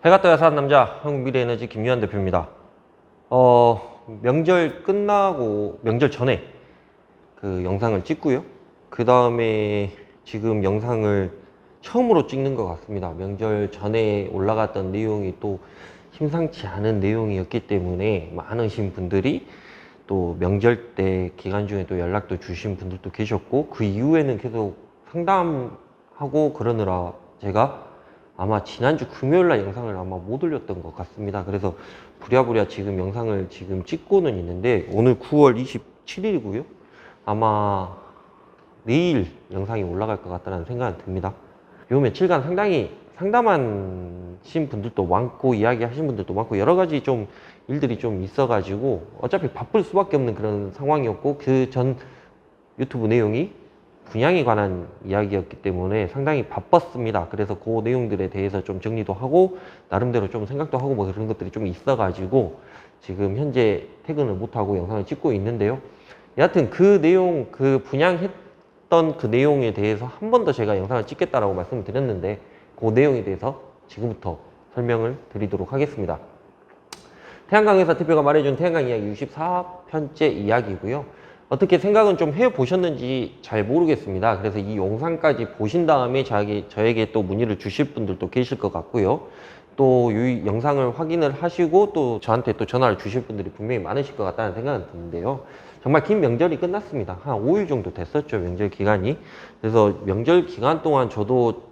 해가 떠야 사는 남자 한국미래에너지 김유한 대표입니다. 명절 끝나고 명절 전에 그 영상을 찍고요. 그 다음에 지금 영상을 처음으로 찍는 것 같습니다. 명절 전에 올라갔던 내용이 또 심상치 않은 내용이었기 때문에 많으신 분들이 또 명절 때 기간 중에 또 연락도 주신 분들도 계셨고, 그 이후에는 계속 상담하고 그러느라 제가 아마 지난주 금요일날 영상을 아마 못 올렸던 것 같습니다. 그래서 부랴부랴 지금 영상을 지금 찍고는 있는데, 오늘 9월 27일이고요. 아마 내일 영상이 올라갈 것 같다는 생각이 듭니다. 요 며칠간 상당히 상담하신 분들도 많고 이야기하신 분들도 많고 여러 가지 좀 일들이 좀 있어가지고 어차피 바쁠 수밖에 없는 그런 상황이었고, 그 전 유튜브 내용이 분양에 관한 이야기였기 때문에 상당히 바빴습니다. 그래서 그 내용들에 대해서 좀 정리도 하고 나름대로 좀 생각도 하고 뭐 그런 것들이 좀 있어가지고 지금 현재 퇴근을 못하고 영상을 찍고 있는데요. 여하튼 그 내용, 그 분양했던 그 내용에 대해서 한 번 더 제가 영상을 찍겠다라고 말씀을 드렸는데, 그 내용에 대해서 지금부터 설명을 드리도록 하겠습니다. 태양광회사 대표가 말해준 태양광 이야기 64편째 이야기고요. 어떻게 생각은 좀 해보셨는지 잘 모르겠습니다. 그래서 이 영상까지 보신 다음에 저에게 또 문의를 주실 분들도 계실 것 같고요. 또 이 영상을 확인을 하시고 또 저한테 또 전화를 주실 분들이 분명히 많으실 것 같다는 생각은 드는데요. 정말 긴 명절이 끝났습니다. 한 5일 정도 됐었죠, 명절 기간이. 그래서 명절 기간 동안 저도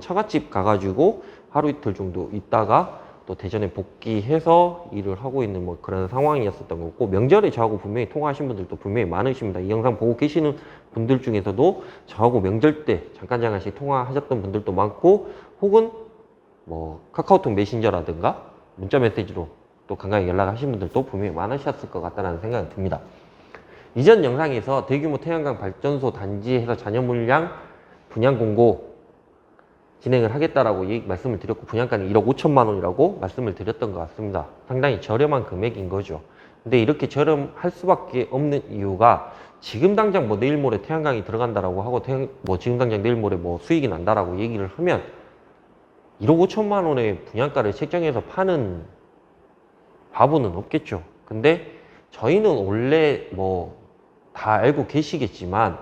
처갓집 가가지고 하루 이틀 정도 있다가 또 대전에 복귀해서 일을 하고 있는 뭐 그런 상황이었었던 거고, 명절에 저하고 분명히 통화하신 분들도 분명히 많으십니다. 이 영상 보고 계시는 분들 중에서도 저하고 명절 때 잠깐씩 통화하셨던 분들도 많고, 혹은 뭐 카카오톡 메신저라든가 문자 메시지로 또 간간히 연락하신 분들도 분명히 많으셨을 것 같다는 생각이 듭니다. 이전 영상에서 대규모 태양광 발전소 단지에서 잔여 물량 분양 공고 진행을 하겠다라고 말씀을 드렸고, 분양가는 1억 5천만 원이라고 말씀을 드렸던 것 같습니다. 상당히 저렴한 금액인 거죠. 근데 이렇게 저렴할 수밖에 없는 이유가, 지금 당장 뭐 내일 모레 태양광이 들어간다라고 하고 뭐 지금 당장 내일 모레 뭐 수익이 난다라고 얘기를 하면 1억 5천만 원의 분양가를 책정해서 파는 바보는 없겠죠. 근데 저희는 원래 뭐 다 알고 계시겠지만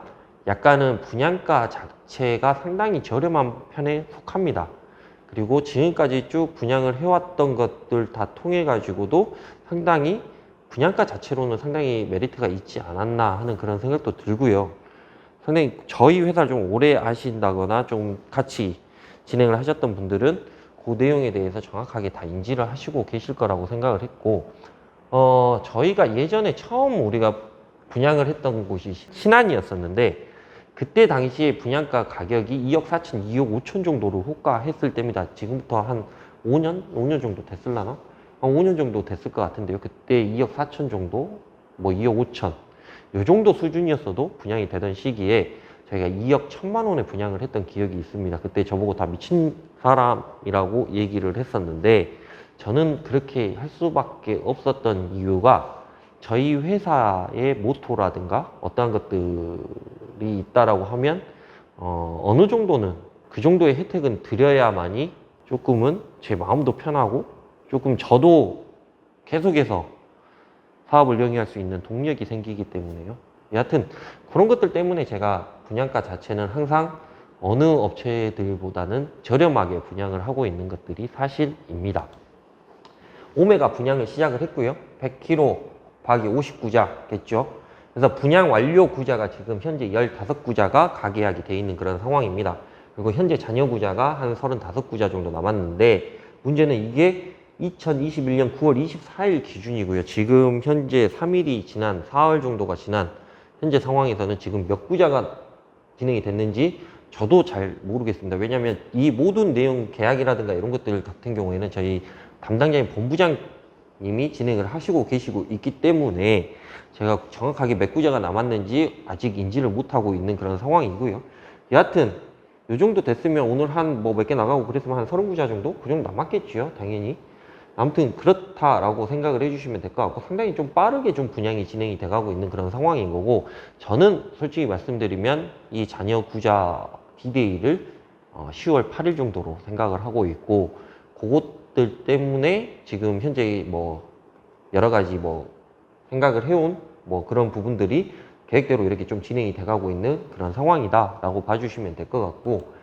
약간은 분양가 자체가 상당히 저렴한 편에 속합니다. 그리고 지금까지 쭉 분양을 해왔던 것들 다 통해 가지고도 상당히 분양가 자체로는 상당히 메리트가 있지 않았나 하는 그런 생각도 들고요. 상당히 저희 회사를 좀 오래 아신다거나 좀 같이 진행을 하셨던 분들은 그 내용에 대해서 정확하게 다 인지를 하시고 계실 거라고 생각을 했고, 저희가 예전에 처음 우리가 분양을 했던 곳이 신안이었었는데, 그때 당시에 분양가 가격이 2억 4천, 2억 5천 정도로 호가했을 때입니다. 지금부터 한 5년 정도 됐을라나? 한 5년 정도 됐을 것 같은데요. 그때 2억 4천 정도, 뭐 2억 5천, 요 정도 수준이었어도 분양이 되던 시기에 저희가 2억 1천만 원에 분양을 했던 기억이 있습니다. 그때 저보고 다 미친 사람이라고 얘기를 했었는데, 저는 그렇게 할 수밖에 없었던 이유가 저희 회사의 모토라든가 어떠한 것들이 있다라고 하면 어느 정도는 그 정도의 혜택은 드려야만이 조금은 제 마음도 편하고 조금 저도 계속해서 사업을 영위할 수 있는 동력이 생기기 때문에요. 여하튼 그런 것들 때문에 제가 분양가 자체는 항상 어느 업체들보다는 저렴하게 분양을 하고 있는 것들이 사실입니다. 오메가 분양을 시작을 했고요. 100km 박이 59자겠죠. 그래서 분양 완료 구자가 지금 현재 15구자가 가계약이 되어 있는 그런 상황입니다. 그리고 현재 잔여 구자가 한 35구자 정도 남았는데, 문제는 이게 2021년 9월 24일 기준이고요. 지금 현재 3일이 지난 4월 정도가 지난 현재 상황에서는 지금 몇 구자가 진행이 됐는지 저도 잘 모르겠습니다. 왜냐하면 이 모든 내용 계약이라든가 이런 것들 같은 경우에는 저희 담당자인 본부장님이 진행을 하시고 계시고 있기 때문에 제가 정확하게 몇 구자가 남았는지 아직 인지를 못하고 있는 그런 상황이고요. 여하튼 요 정도 됐으면 오늘 한 뭐 몇 개 나가고 그랬으면 한 30구자 정도? 그 정도 남았겠죠, 당연히. 아무튼 그렇다라고 생각을 해주시면 될 것 같고, 상당히 좀 빠르게 좀 분양이 진행이 돼가고 있는 그런 상황인 거고, 저는 솔직히 말씀드리면 이 잔여 구자 디데이를 10월 8일 정도로 생각을 하고 있고, 것들 때문에 지금 현재 뭐 여러 가지 뭐 생각을 해온 뭐 그런 부분들이 계획대로 이렇게 좀 진행이 돼가고 있는 그런 상황이다라고 봐주시면 될 것 같고,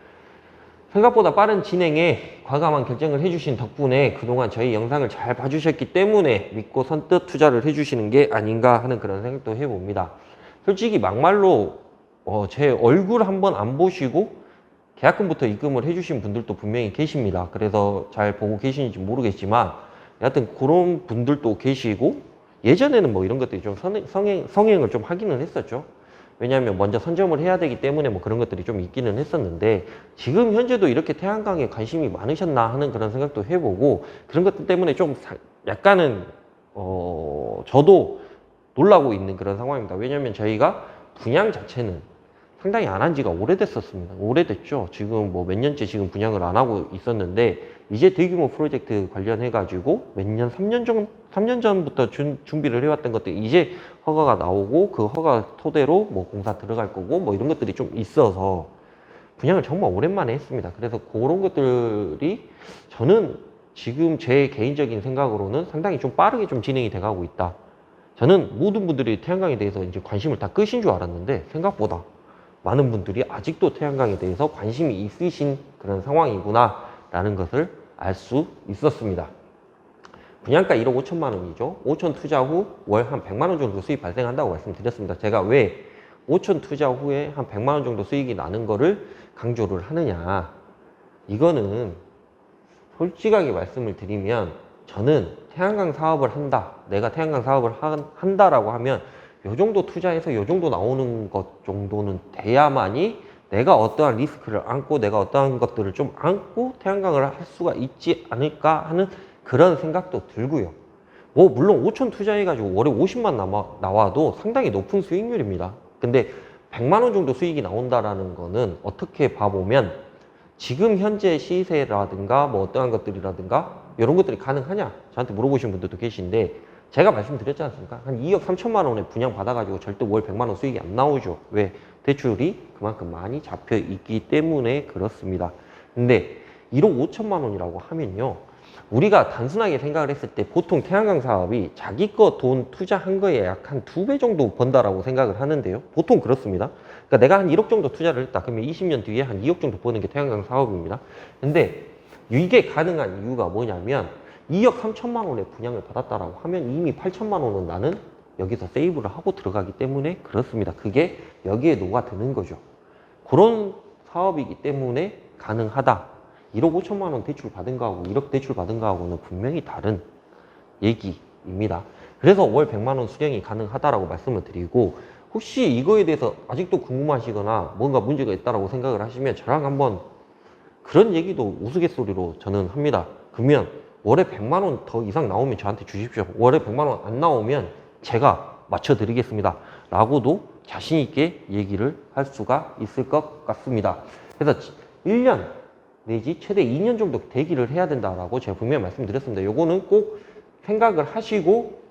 생각보다 빠른 진행에 과감한 결정을 해주신 덕분에 그동안 저희 영상을 잘 봐주셨기 때문에 믿고 선뜻 투자를 해주시는 게 아닌가 하는 그런 생각도 해봅니다. 솔직히 막말로 제 얼굴 한번 안 보시고 계약금부터 입금을 해주신 분들도 분명히 계십니다. 그래서 잘 보고 계시는지 모르겠지만 여하튼 그런 분들도 계시고, 예전에는 뭐 이런 것들이 좀 성행을 좀 하기는 했었죠. 왜냐하면 먼저 선점을 해야 되기 때문에 뭐 그런 것들이 좀 있기는 했었는데, 지금 현재도 이렇게 태양광에 관심이 많으셨나 하는 그런 생각도 해보고, 그런 것들 때문에 좀 약간은 저도 놀라고 있는 그런 상황입니다. 왜냐하면 저희가 분양 자체는 상당히 안 한 지가 오래됐었습니다. 오래됐죠. 지금 뭐 몇 년째 지금 분양을 안 하고 있었는데, 이제 대규모 프로젝트 관련해가지고 몇 년, 3년 전부터 준비를 해왔던 것들이 이제 허가가 나오고, 그 허가 토대로 뭐 공사 들어갈 거고 뭐 이런 것들이 좀 있어서 분양을 정말 오랜만에 했습니다. 그래서 그런 것들이 저는 지금 제 개인적인 생각으로는 상당히 좀 빠르게 좀 진행이 돼가고 있다. 저는 모든 분들이 태양광에 대해서 이제 관심을 다 끄신 줄 알았는데, 생각보다 많은 분들이 아직도 태양광에 대해서 관심이 있으신 그런 상황이구나 라는 것을 알 수 있었습니다. 분양가 1억 5천만 원이죠. 5천 투자 후 월 한 100만 원 정도 수익 발생한다고 말씀드렸습니다. 제가 왜 5천 투자 후에 한 100만 원 정도 수익이 나는 거를 강조를 하느냐, 이거는 솔직하게 말씀을 드리면, 저는 태양광 사업을 한다, 내가 태양광 사업을 한다라고 하면 요 정도 투자해서 요 정도 나오는 것 정도는 돼야만이 내가 어떠한 리스크를 안고 내가 어떠한 것들을 좀 안고 태양광을 할 수가 있지 않을까 하는 그런 생각도 들고요. 뭐 물론 5천 투자해가지고 월에 50만 나와도 상당히 높은 수익률입니다. 근데 100만 원 정도 수익이 나온다라는 거는 어떻게 봐보면 지금 현재 시세라든가 뭐 어떠한 것들이라든가 이런 것들이 가능하냐 저한테 물어보신 분들도 계신데, 제가 말씀드렸지 않습니까? 한 2억 3천만 원에 분양 받아가지고 절대 월 100만 원 수익이 안 나오죠. 왜? 대출이 그만큼 많이 잡혀 있기 때문에 그렇습니다. 근데 1억 5천만 원이라고 하면요, 우리가 단순하게 생각을 했을 때 보통 태양광 사업이 자기 거 돈 투자한 거에 약 한 2배 정도 번다라고 생각을 하는데요. 보통 그렇습니다. 그러니까 내가 한 1억 정도 투자를 했다. 그러면 20년 뒤에 한 2억 정도 버는 게 태양광 사업입니다. 근데 이게 가능한 이유가 뭐냐면, 2억 3천만 원의 분양을 받았다라고 하면 이미 8천만 원은 나는 여기서 세이브를 하고 들어가기 때문에 그렇습니다. 그게 여기에 녹아드는 거죠. 그런 사업이기 때문에 가능하다. 1억 5천만 원 대출 받은 거하고 1억 대출 받은 거하고는 분명히 다른 얘기입니다. 그래서 월 100만 원 수령이 가능하다라고 말씀을 드리고, 혹시 이거에 대해서 아직도 궁금하시거나 뭔가 문제가 있다라고 생각을 하시면 저랑 한번 그런 얘기도 우스갯소리로 저는 합니다. 그러면 월에 100만 원 더 이상 나오면 저한테 주십시오. 월에 100만 원 안 나오면 제가 맞춰드리겠습니다. 라고도 자신 있게 얘기를 할 수가 있을 것 같습니다. 그래서 1년 내지 최대 2년 정도 대기를 해야 된다라고 제가 분명히 말씀드렸습니다. 요거는 꼭 생각을 하시고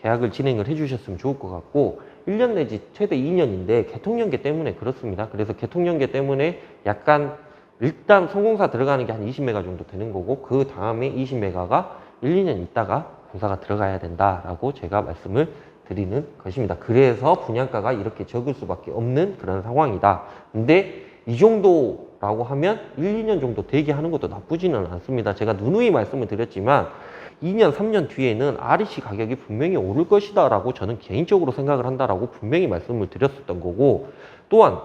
계약을 진행을 해주셨으면 좋을 것 같고, 1년 내지 최대 2년인데 개통연계 때문에 그렇습니다. 그래서 개통연계 때문에 약간 일단 성공사 들어가는 게 한 20메가 정도 되는 거고, 그 다음에 20메가가 1, 2년 있다가 공사가 들어가야 된다라고 제가 말씀을 드리는 것입니다. 그래서 분양가가 이렇게 적을 수밖에 없는 그런 상황이다. 근데 이 정도라고 하면 1, 2년 정도 대기하는 것도 나쁘지는 않습니다. 제가 누누이 말씀을 드렸지만 2년, 3년 뒤에는 REC 가격이 분명히 오를 것이다 라고 저는 개인적으로 생각을 한다라고 분명히 말씀을 드렸었던 거고, 또한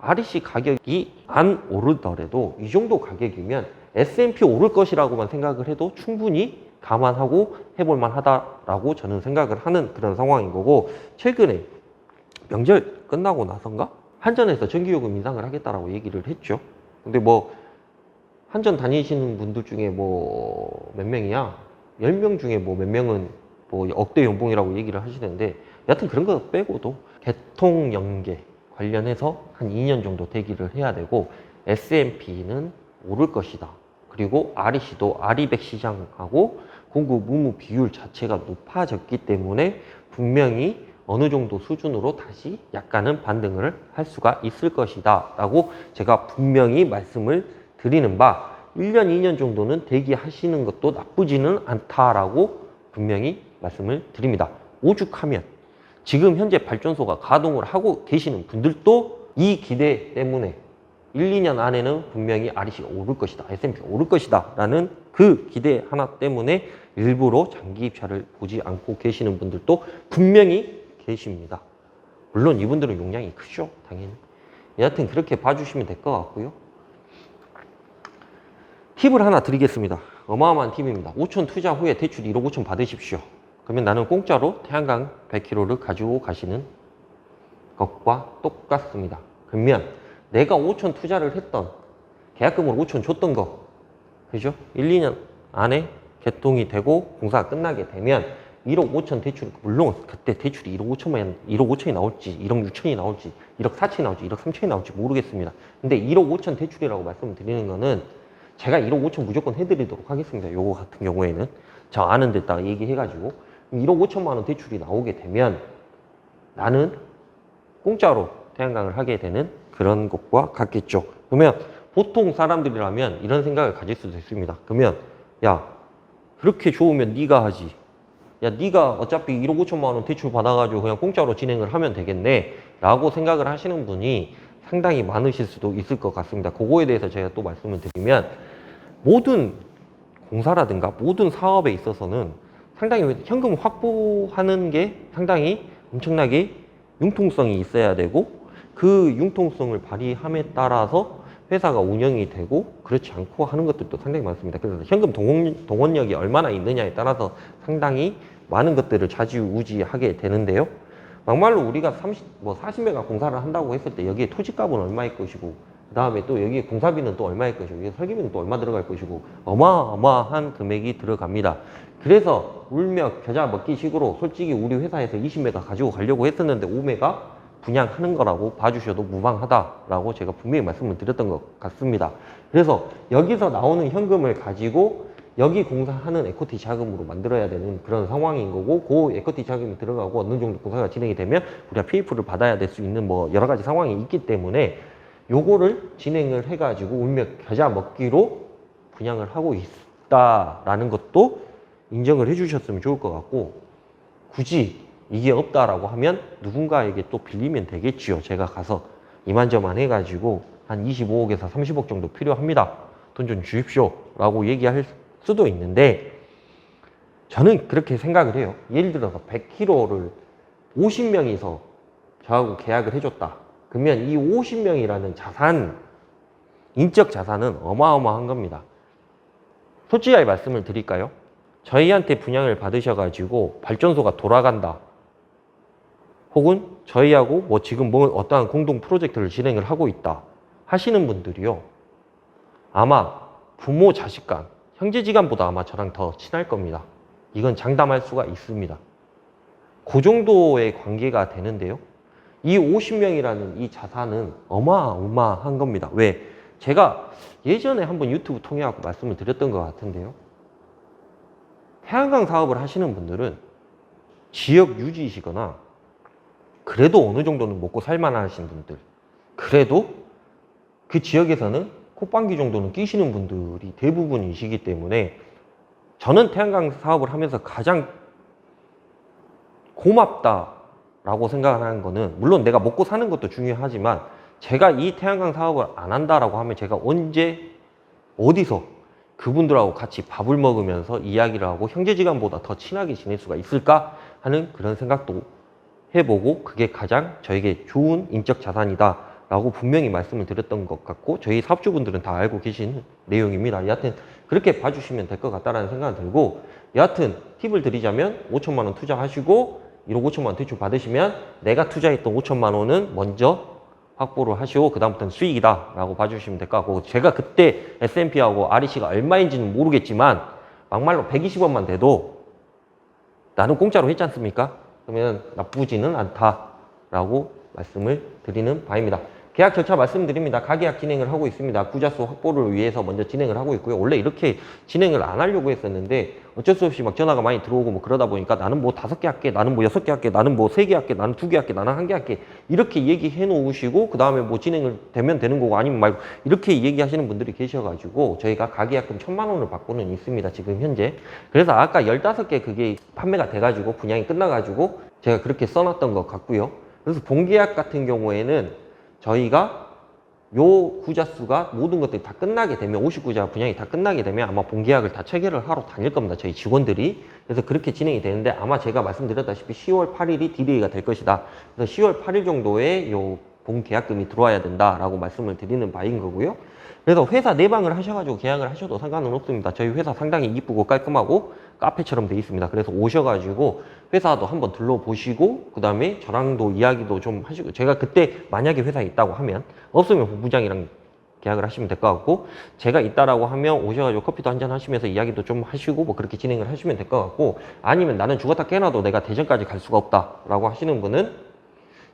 REC 가격이 안 오르더라도 이 정도 가격이면 S&P 오를 것이라고만 생각을 해도 충분히 감안하고 해볼 만하다라고 저는 생각을 하는 그런 상황인 거고, 최근에 명절 끝나고 나선가 한전에서 전기요금 인상을 하겠다라고 얘기를 했죠. 근데 뭐 한전 다니시는 분들 중에 뭐 몇 명이야? 10명 중에 뭐 몇 명은 뭐 억대 연봉이라고 얘기를 하시는데, 여하튼 그런 거 빼고도 개통 연계 관련해서 한 2년 정도 대기를 해야 되고, S&P는 오를 것이다. 그리고 REC도 RE100 시장하고 공급 의무 비율 자체가 높아졌기 때문에 분명히 어느 정도 수준으로 다시 약간은 반등을 할 수가 있을 것이다 라고 제가 분명히 말씀을 드리는 바, 1년, 2년 정도는 대기하시는 것도 나쁘지는 않다라고 분명히 말씀을 드립니다. 오죽하면 지금 현재 발전소가 가동을 하고 계시는 분들도 이 기대 때문에 1, 2년 안에는 분명히 REC가 오를 것이다, S&P가 오를 것이다 라는 그 기대 하나 때문에 일부러 장기 입찰을 보지 않고 계시는 분들도 분명히 계십니다. 물론 이분들은 용량이 크죠, 당연히. 여하튼 그렇게 봐주시면 될 것 같고요. 팁을 하나 드리겠습니다. 어마어마한 팁입니다. 5천 투자 후에 대출 1억 5천 받으십시오. 그러면 나는 공짜로 태양광 100kg를 가지고 가시는 것과 똑같습니다. 그러면 내가 5천 투자를 했던, 계약금으로 5천 줬던 거, 그죠? 1, 2년 안에 개통이 되고 공사가 끝나게 되면 1억 5천 대출, 물론 그때 대출이 1억 5천이 나올지, 1억 6천이 나올지, 1억 4천이 나올지, 1억 3천이 나올지 모르겠습니다. 근데 1억 5천 대출이라고 말씀드리는 거는 제가 1억 5천 무조건 해드리도록 하겠습니다. 요거 같은 경우에는. 저 아는 데다가 얘기해가지고 1억 5천만 원 대출이 나오게 되면 나는 공짜로 태양광을 하게 되는 그런 것과 같겠죠. 그러면 보통 사람들이라면 이런 생각을 가질 수도 있습니다. 그러면 야, 그렇게 좋으면 네가 하지. 야, 네가 어차피 1억 5천만 원 대출 받아가지고 그냥 공짜로 진행을 하면 되겠네 라고 생각을 하시는 분이 상당히 많으실 수도 있을 것 같습니다. 그거에 대해서 제가 또 말씀을 드리면 모든 공사라든가 모든 사업에 있어서는 상당히 현금 확보하는 게 상당히 엄청나게 융통성이 있어야 되고 그 융통성을 발휘함에 따라서 회사가 운영이 되고 그렇지 않고 하는 것들도 상당히 많습니다. 그래서 현금 동원력이 얼마나 있느냐에 따라서 상당히 많은 것들을 좌지우지하게 되는데요. 막말로 우리가 40메가 공사를 한다고 했을 때 여기에 토지값은 얼마일 것이고 그 다음에 또 여기에 공사비는 또 얼마일 것이고 여기에 설계비는 또 얼마 들어갈 것이고 어마어마한 금액이 들어갑니다. 그래서 울며 겨자 먹기 식으로 솔직히 우리 회사에서 20메가 가지고 가려고 했었는데 5메가 분양하는 거라고 봐주셔도 무방하다라고 제가 분명히 말씀을 드렸던 것 같습니다. 그래서 여기서 나오는 현금을 가지고 여기 공사하는 에코티 자금으로 만들어야 되는 그런 상황인 거고 그 에코티 자금이 들어가고 어느 정도 공사가 진행이 되면 우리가 PF를 받아야 될 수 있는 뭐 여러 가지 상황이 있기 때문에 요거를 진행을 해가지고 울며 겨자 먹기로 분양을 하고 있다라는 것도 인정을 해주셨으면 좋을 것 같고 굳이 이게 없다라고 하면 누군가에게 또 빌리면 되겠지요. 제가 가서 이만저만 해가지고 한 25억에서 30억 정도 필요합니다. 돈 좀 주십시오. 라고 얘기할 수도 있는데 저는 그렇게 생각을 해요. 예를 들어서 100kg를 50명이서 저하고 계약을 해줬다. 그러면 이 50명이라는 자산, 인적 자산은 어마어마한 겁니다. 솔직하게 말씀을 드릴까요? 저희한테 분양을 받으셔가지고 발전소가 돌아간다. 혹은 저희하고 뭐 지금 뭐 어떠한 공동 프로젝트를 진행을 하고 있다 하시는 분들이요. 아마 부모 자식 간, 형제지간보다 아마 저랑 더 친할 겁니다. 이건 장담할 수가 있습니다. 그 정도의 관계가 되는데요. 이 50명이라는 이 자산은 어마어마한 겁니다. 왜? 제가 예전에 한번 유튜브 통해 갖고 말씀을 드렸던 것 같은데요. 태양광 사업을 하시는 분들은 지역 유지이시거나 그래도 어느 정도는 먹고 살만하신 분들, 그래도 그 지역에서는 콧방귀 정도는 끼시는 분들이 대부분이시기 때문에 저는 태양광 사업을 하면서 가장 고맙다라고 생각하는 거는 물론 내가 먹고 사는 것도 중요하지만 제가 이 태양광 사업을 안 한다라고 하면 제가 언제 어디서 그분들하고 같이 밥을 먹으면서 이야기를 하고 형제지간보다 더 친하게 지낼 수가 있을까 하는 그런 생각도 해보고 그게 가장 저에게 좋은 인적 자산이다 라고 분명히 말씀을 드렸던 것 같고 저희 사업주분들은 다 알고 계신 내용입니다. 여하튼 그렇게 봐주시면 될 것 같다라는 생각이 들고 여하튼 팁을 드리자면 5천만 원 투자하시고 1억 5천만 원 대출 받으시면 내가 투자했던 5천만 원은 먼저 확보를 하시고 그 다음부터는 수익이다 라고 봐주시면 될 것 같고 제가 그때 S&P하고 REC가 얼마인지는 모르겠지만 막말로 120원만 돼도 나는 공짜로 했지 않습니까? 그러면 나쁘지는 않다라고 말씀을 드리는 바입니다. 계약 절차 말씀드립니다. 가계약 진행을 하고 있습니다. 구자수 확보를 위해서 먼저 진행을 하고 있고요. 원래 이렇게 진행을 안 하려고 했었는데 어쩔 수 없이 막 전화가 많이 들어오고 뭐 그러다 보니까 나는 뭐 5개 할게, 나는 뭐 6개 할게, 나는 뭐 3개 할게, 나는 2개 할게, 나는 1개 할게 이렇게 얘기해 놓으시고 그 다음에 뭐 진행을 되면 되는 거고 아니면 말고 이렇게 얘기하시는 분들이 계셔가지고 저희가 가계약금 1,000만 원을 받고는 있습니다. 지금 현재. 그래서 아까 15개 그게 판매가 돼가지고 분양이 끝나가지고 제가 그렇게 써놨던 것 같고요. 그래서 본계약 같은 경우에는 저희가 요 구자수가 모든 것들이 다 끝나게 되면 59자 분양이 다 끝나게 되면 아마 본계약을 다 체결을 하러 다닐 겁니다. 저희 직원들이. 그래서 그렇게 진행이 되는데 아마 제가 말씀드렸다시피 10월 8일이 디레이가 될 것이다. 그래서 10월 8일 정도에 요 본계약금이 들어와야 된다라고 말씀을 드리는 바인 거고요. 그래서 회사 내방을 하셔가지고 계약을 하셔도 상관은 없습니다. 저희 회사 상당히 이쁘고 깔끔하고 카페처럼 돼 있습니다. 그래서 오셔가지고 회사도 한번 둘러보시고 그 다음에 저랑도 이야기도 좀 하시고 제가 그때 만약에 회사에 있다고 하면 없으면 본부장이랑 계약을 하시면 될 것 같고 제가 있다라고 하면 오셔가지고 커피도 한잔 하시면서 이야기도 좀 하시고 뭐 그렇게 진행을 하시면 될 것 같고 아니면 나는 죽었다 깨어나도 내가 대전까지 갈 수가 없다라고 하시는 분은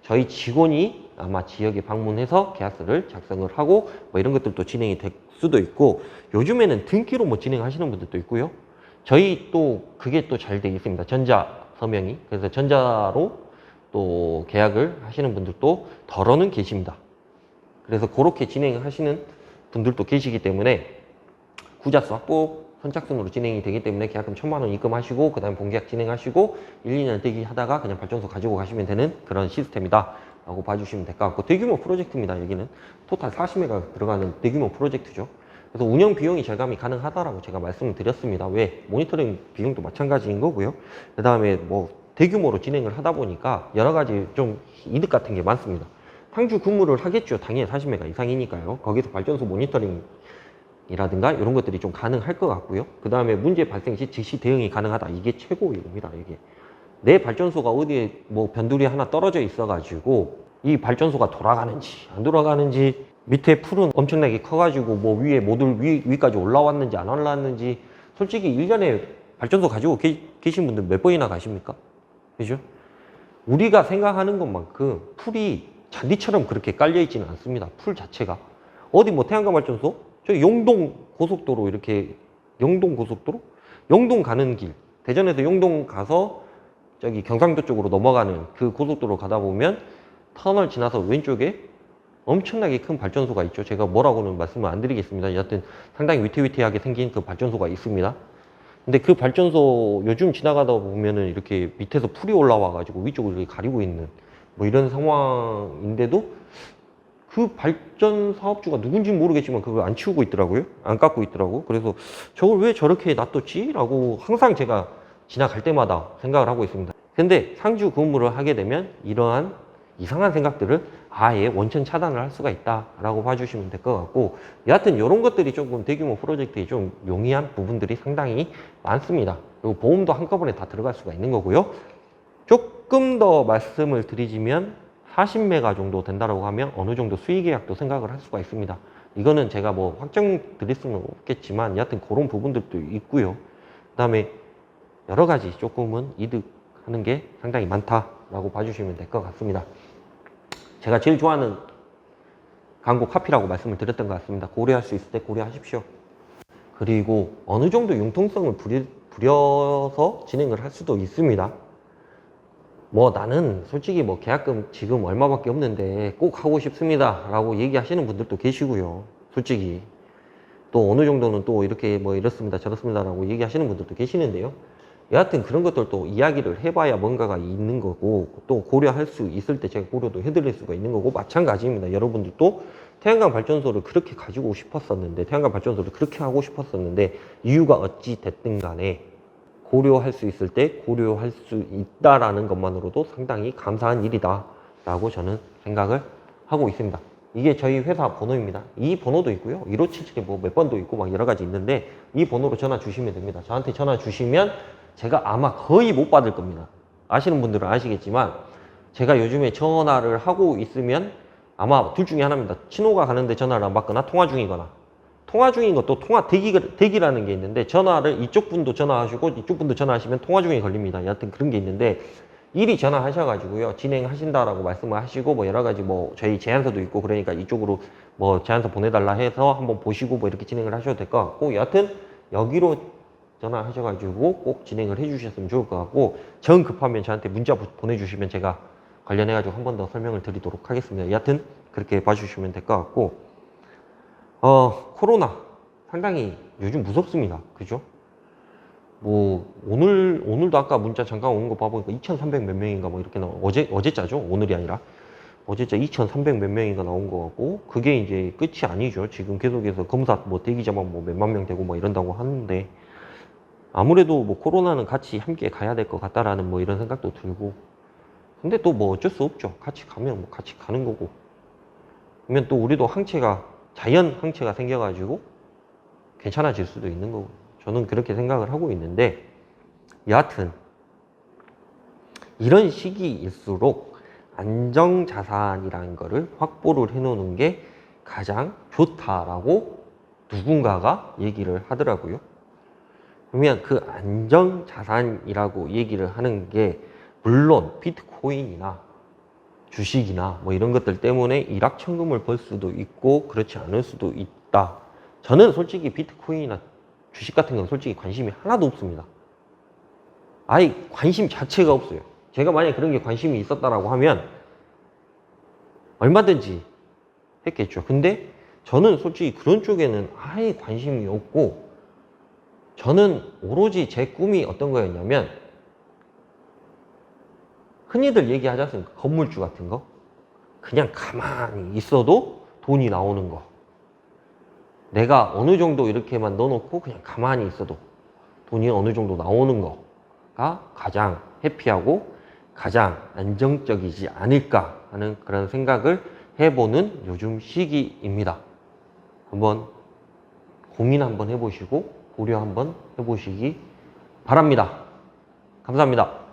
저희 직원이 아마 지역에 방문해서 계약서를 작성을 하고 뭐 이런 것들도 진행이 될 수도 있고 요즘에는 등기로 뭐 진행하시는 분들도 있고요. 저희 또 그게 또 잘 돼 있습니다. 전자 서명이. 그래서 전자로 또 계약을 하시는 분들도 덜어는 계십니다. 그래서 그렇게 진행하시는 분들도 계시기 때문에 구자수 확보 선착순으로 진행이 되기 때문에 계약금 1,000만 원 입금하시고 그 다음에 본계약 진행하시고 1, 2년 대기하다가 그냥 발전소 가지고 가시면 되는 그런 시스템이다 라고 봐주시면 될 것 같고 대규모 프로젝트입니다. 여기는 토탈 40회가 들어가는 대규모 프로젝트죠. 그래서 운영 비용이 절감이 가능하다라고 제가 말씀을 드렸습니다. 왜? 모니터링 비용도 마찬가지인 거고요. 그 다음에 뭐 대규모로 진행을 하다 보니까 여러 가지 좀 이득 같은 게 많습니다. 상주 근무를 하겠죠. 당연히 40회가 이상이니까요. 거기서 발전소 모니터링 이라든가 이런 것들이 좀 가능할 것 같고요. 그 다음에 문제 발생 시 즉시 대응이 가능하다. 이게 최고입니다. 이게 내 발전소가 어디에 뭐 변두리 하나 떨어져 있어 가지고 이 발전소가 돌아가는지 안 돌아가는지 밑에 풀은 엄청나게 커가지고 뭐 위에 모듈 위까지 올라왔는지 안 올라왔는지 솔직히 1년에 발전소 가지고 계신 분들 몇 번이나 가십니까? 그죠? 우리가 생각하는 것만큼 풀이 잔디처럼 그렇게 깔려 있지는 않습니다. 풀 자체가 어디 뭐 태양광 발전소 저 영동 고속도로 이렇게 영동 고속도로? 영동 가는 길 대전에서 영동 가서 저기 경상도 쪽으로 넘어가는 그 고속도로 가다 보면 터널 지나서 왼쪽에 엄청나게 큰 발전소가 있죠. 제가 뭐라고는 말씀을 안 드리겠습니다. 여하튼 상당히 위태위태하게 생긴 그 발전소가 있습니다. 근데 그 발전소 요즘 지나가다 보면은 이렇게 밑에서 풀이 올라와 가지고 위쪽을 이렇게 가리고 있는 뭐 이런 상황인데도 그 발전 사업주가 누군지 모르겠지만 그걸 안 치우고 있더라고요. 안 깎고 있더라고. 그래서 저걸 왜 저렇게 놔뒀지? 라고 항상 제가 지나갈 때마다 생각을 하고 있습니다. 근데 상주 근무를 하게 되면 이러한 이상한 생각들을 아예 원천 차단을 할 수가 있다라고 봐주시면 될 것 같고 여하튼 이런 것들이 조금 대규모 프로젝트에 좀 용이한 부분들이 상당히 많습니다. 그리고 보험도 한꺼번에 다 들어갈 수가 있는 거고요. 조금 더 말씀을 드리자면 40메가 정도 된다고 하면 어느 정도 수익계약도 생각을 할 수가 있습니다. 이거는 제가 뭐 확정 드릴 수는 없겠지만 여하튼 그런 부분들도 있고요. 그 다음에 여러 가지 조금은 이득하는 게 상당히 많다라고 봐주시면 될 것 같습니다. 제가 제일 좋아하는 광고 카피라고 말씀을 드렸던 것 같습니다. 고려할 수 있을 때 고려하십시오. 그리고 어느 정도 융통성을 부려서 진행을 할 수도 있습니다. 뭐 나는 솔직히 뭐 계약금 지금 얼마밖에 없는데 꼭 하고 싶습니다 라고 얘기하시는 분들도 계시고요. 솔직히 또 어느 정도는 또 이렇게 뭐 이렇습니다 저렇습니다 라고 얘기하시는 분들도 계시는데요. 여하튼 그런 것들도 이야기를 해봐야 뭔가가 있는 거고 또 고려할 수 있을 때 제가 고려도 해드릴 수가 있는 거고 마찬가지입니다. 여러분들도 태양광 발전소를 그렇게 가지고 싶었었는데 태양광 발전소를 그렇게 하고 싶었었는데 이유가 어찌 됐든 간에 고려할 수 있을 때 고려할 수 있다라는 것만으로도 상당히 감사한 일이다 라고 저는 생각을 하고 있습니다. 이게 저희 회사 번호입니다. 이 번호도 있고요. 1577에 뭐 몇 번도 있고 막 여러 가지 있는데 이 번호로 전화 주시면 됩니다. 저한테 전화 주시면 제가 아마 거의 못 받을 겁니다. 아시는 분들은 아시겠지만 제가 요즘에 전화를 하고 있으면 아마 둘 중에 하나입니다. 신호가 가는데 전화를 안 받거나 통화 중이거나 통화 중인 것도 통화 대기라는 게 있는데 전화를 이쪽 분도 전화하시고 이쪽 분도 전화하시면 통화 중에 걸립니다. 여하튼 그런 게 있는데 일이 전화하셔가지고요 진행하신다라고 말씀을 하시고 뭐 여러 가지 뭐 저희 제안서도 있고 그러니까 이쪽으로 뭐 제안서 보내달라 해서 한번 보시고 뭐 이렇게 진행을 하셔도 될 것 같고, 여하튼 여기로 전화하셔가지고 꼭 진행을 해주셨으면 좋을 것 같고, 정 급하면 저한테 문자 보내주시면 제가 관련해가지고 한 번 더 설명을 드리도록 하겠습니다. 여하튼 그렇게 봐주시면 될 것 같고, 코로나 상당히 요즘 무섭습니다. 그죠? 뭐 오늘도 아까 문자 잠깐 온 거 봐보니까 2,300 몇 명인가 뭐 이렇게 어제자죠? 오늘이 아니라 어제자 2,300 몇 명인가 나온 거 같고, 그게 이제 끝이 아니죠. 지금 계속해서 검사 뭐 대기자만 뭐 몇만 명 되고 뭐 이런다고 하는데, 아무래도 뭐 코로나는 같이 함께 가야 될 것 같다라는 뭐 이런 생각도 들고, 근데 또 뭐 어쩔 수 없죠. 같이 가면 뭐 같이 가는 거고, 그러면 또 우리도 자연 항체가 생겨가지고 괜찮아질 수도 있는 거고, 저는 그렇게 생각을 하고 있는데, 여하튼 이런 시기일수록 안정자산이라는 거를 확보를 해놓는 게 가장 좋다라고 누군가가 얘기를 하더라고요. 그러면 그 안정자산이라고 얘기를 하는 게 물론 비트코인이나 주식이나 뭐 이런 것들 때문에 일확천금을 벌 수도 있고 그렇지 않을 수도 있다. 저는 솔직히 비트코인이나 주식 같은 건 솔직히 관심이 하나도 없습니다. 아예 관심 자체가 없어요. 제가 만약에 그런 게 관심이 있었다라고 하면 얼마든지 했겠죠. 근데 저는 솔직히 그런 쪽에는 아예 관심이 없고, 저는 오로지 제 꿈이 어떤 거였냐면, 흔히들 얘기하지 않습니까? 건물주 같은 거. 그냥 가만히 있어도 돈이 나오는 거. 내가 어느 정도 이렇게만 넣어놓고 그냥 가만히 있어도 돈이 어느 정도 나오는 거가 가장 해피하고 가장 안정적이지 않을까 하는 그런 생각을 해보는 요즘 시기입니다. 한번 고민 한번 해보시고 고려 한번 해보시기 바랍니다. 감사합니다.